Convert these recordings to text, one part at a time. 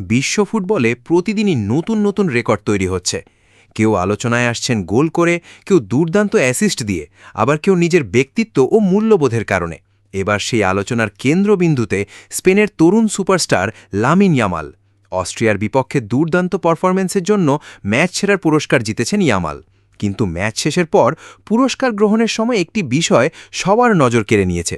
বিশ্ব ফুটবলে প্রতিদিনই নতুন নতুন রেকর্ড তৈরি হচ্ছে। কেউ আলোচনায় আসছেন গোল করে, কেউ দুর্দান্ত অ্যাসিস্ট দিয়ে, আবার কেউ নিজের ব্যক্তিত্ব ও মূল্যবোধের কারণে। এবার সেই আলোচনার কেন্দ্রবিন্দুতে স্পেনের তরুণ সুপারস্টার লামিন ইয়ামাল। অস্ট্রিয়ার বিপক্ষে দুর্দান্ত পারফরম্যান্সের জন্য ম্যাচ সেরার পুরস্কার জিতেছেন ইয়ামাল। কিন্তু ম্যাচ শেষের পর পুরস্কার গ্রহণের সময় একটি বিষয় সবার নজর কেড়ে নিয়েছে।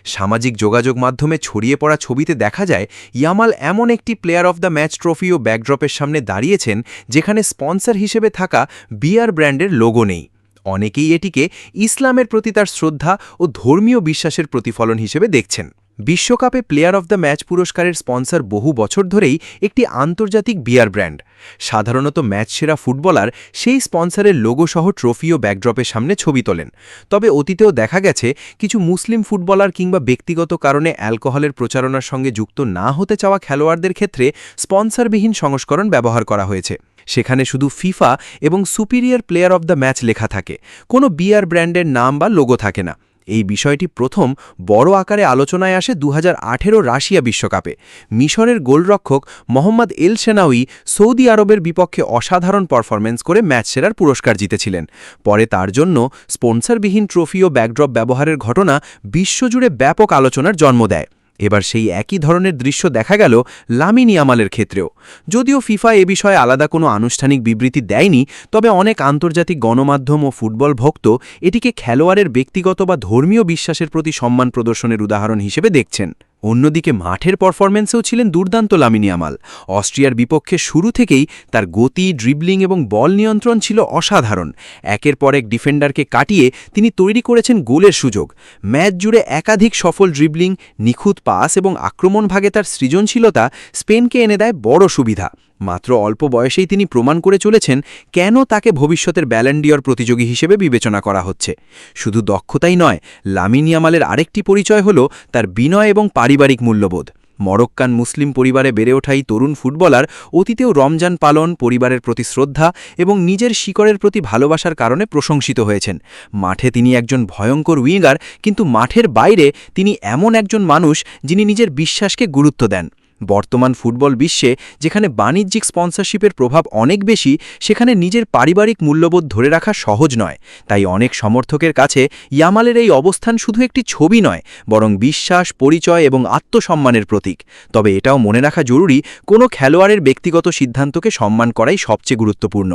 সামাজিক যোগাযোগ মাধ্যমে ছড়িয়ে পড়া ছবিতে দেখা যায় ইয়ামাল এমন একটি player of the match trophy ও ব্যাকড্রপের সামনে দাঁড়িয়েছেন যেখানে স্পন্সর হিসেবে থাকা বিয়ার ব্র্যান্ডের লোগো নেই। অনেকেই এটিকে ইসলামের প্রতি তার শ্রদ্ধা ও ধর্মীয় বিশ্বাসের প্রতিফলন হিসেবে দেখছেন। বিশ্বকাপে প্লেয়ার অফ দ্য ম্যাচ পুরস্কারের স্পন্সর বহু বছর ধরেই একটি আন্তর্জাতিক বিয়ার ব্র্যান্ড। সাধারণত ম্যাচ সেরা ফুটবলার সেই স্পন্সরের লোগো সহ ট্রফি ও ব্যাকড্রপের সামনে ছবি তোলেন। তবে অতীতেও দেখা গেছে কিছু মুসলিম ফুটবলার কিংবা ব্যক্তিগত কারণে অ্যালকোহলের প্রচারণার সঙ্গে যুক্ত না হতে চাওয়া খেলোয়াড়দের ক্ষেত্রে স্পন্সরবিহীন সংস্করণ ব্যবহার করা হয়েছে। সেখানে শুধু ফিফা এবং superior player of the match লেখা থাকে, কোনো বিয়ার ব্র্যান্ডের নাম বা লোগো থাকে না। এই বিষয়টি প্রথম বড় আকারে আলোচনায় আসে 2018 রাশিয়া বিশ্বকাপে। মিশরের গোলরক্ষক মোহাম্মদ এল শেনাউই সৌদি আরবের বিপক্ষে অসাধারণ পারফরম্যান্স করে ম্যাচ সেরার পুরস্কার জিতেছিলেন। পরে তার জন্য স্পন্সরবিহীন ট্রফি ও ব্যাকড্রপ ব্যবহারের ঘটনা বিশ্বজুড়ে ব্যাপক আলোচনার জন্ম দেয়। এবার সেই একই ধরনের দৃশ্য দেখা গেল লামিন ইয়ামালের ক্ষেত্রেও। যদিও ফিফা এ বিষয়ে আলাদা কোনো আনুষ্ঠানিক বিবৃতি দেয়নি, তবে অনেক আন্তর্জাতিক গণমাধ্যম ও ফুটবল ভক্ত এটিকে খেলোয়াড়ের ব্যক্তিগত বা ধর্মীয় বিশ্বাসের প্রতি সম্মান প্রদর্শনের উদাহরণ হিসেবে দেখছেন। অন্যদিকে মাঠের পারফরম্যান্সেও ছিলেন দুর্দান্ত লামিন ইয়ামাল। অস্ট্রিয়ার বিপক্ষে শুরু থেকেই তার গতি, ড্রিবলিং এবং বল নিয়ন্ত্রণ ছিল অসাধারণ। একের পর এক ডিফেন্ডারকে কাটিয়ে তিনি তৈরি করেছেন গোলের সুযোগ। ম্যাচ জুড়ে একাধিক সফল ড্রিবলিং, নিখুঁত পাস এবং আক্রমণ ভাগে তার সৃজনশীলতা স্পেনকে এনে দেয় বড় সুবিধা। মাত্র অল্প বয়সেই তিনি প্রমাণ করে চলেছেন কেন তাকে ভবিষ্যতের ব্যালন ডিওর প্রতিযোগী হিসেবে বিবেচনা করা হচ্ছে। শুধু দক্ষতাই নয়, লামিন ইয়ামালের আরেকটি পরিচয় হল তার বিনয় এবং পারিবারিক মূল্যবোধ। মরক্কান মুসলিম পরিবারে বেড়ে ওঠা এই তরুণ ফুটবলার অতীতেও রমজান পালন, পরিবারের প্রতি শ্রদ্ধা এবং নিজের শিকড়ের প্রতি ভালোবাসার কারণে প্রশংসিত হয়েছেন। মাঠে তিনি একজন ভয়ঙ্কর উইঙ্গার, কিন্তু মাঠের বাইরে তিনি এমন একজন মানুষ যিনি নিজের বিশ্বাসকে গুরুত্ব দেন। বর্তমান ফুটবল বিশ্বে যেখানে বাণিজ্যিক স্পন্সরশিপের প্রভাব অনেক বেশি, সেখানে নিজের পারিবারিক মূল্যবোধ ধরে রাখা সহজ নয়। তাই অনেক সমর্থকের কাছে ইয়ামালের এই অবস্থান শুধু একটি ছবি নয়, বরং বিশ্বাস, পরিচয় এবং আত্মসম্মানের প্রতীক। তবে এটাও মনে রাখা জরুরি, কোনো খেলোয়াড়ের ব্যক্তিগত সিদ্ধান্তকে সম্মান করাই সবচেয়ে গুরুত্বপূর্ণ।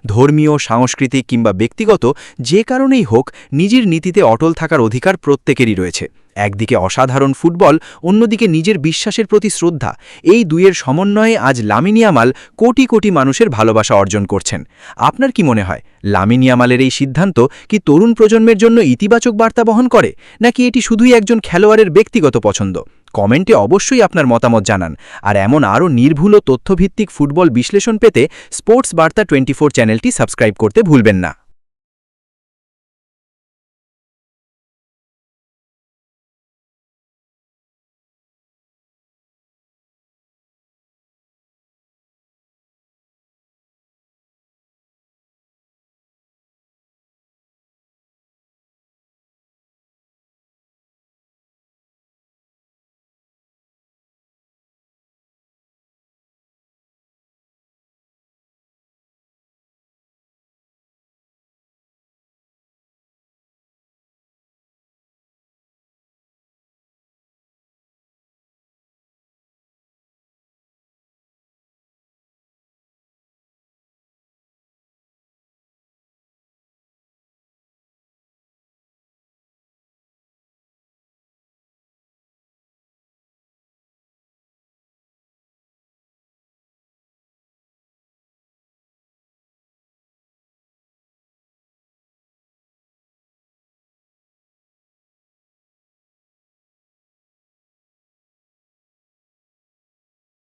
ধর্মীয়, সাংস্কৃতিক কিংবা ব্যক্তিগত যে কারণেই হোক, নিজের নীতিতে অটল থাকার অধিকার প্রত্যেকেরই রয়েছে। একদিকে অসাধারণ ফুটবল, অন্যদিকে নিজের বিশ্বাসের প্রতি শ্রদ্ধা, এই দুইয়ের সমন্বয়ে আজ লামিন ইয়ামাল কোটি কোটি মানুষের ভালোবাসা অর্জন করছেন। আপনার কি মনে হয়, লামিন ইয়ামালের এই সিদ্ধান্ত কি তরুণ প্রজন্মের জন্য ইতিবাচক বার্তা বহন করে, নাকি এটি শুধুই একজন খেলোয়াড়ের ব্যক্তিগত পছন্দ? কমেন্টে অবশ্যই আপনার মতামত জানান। আর এমন আরও নির্ভুল ও তথ্যভিত্তিক ফুটবল বিশ্লেষণ পেতে স্পোর্টস বার্তা 24 চ্যানেলটি সাবস্ক্রাইব করতে ভুলবেন না।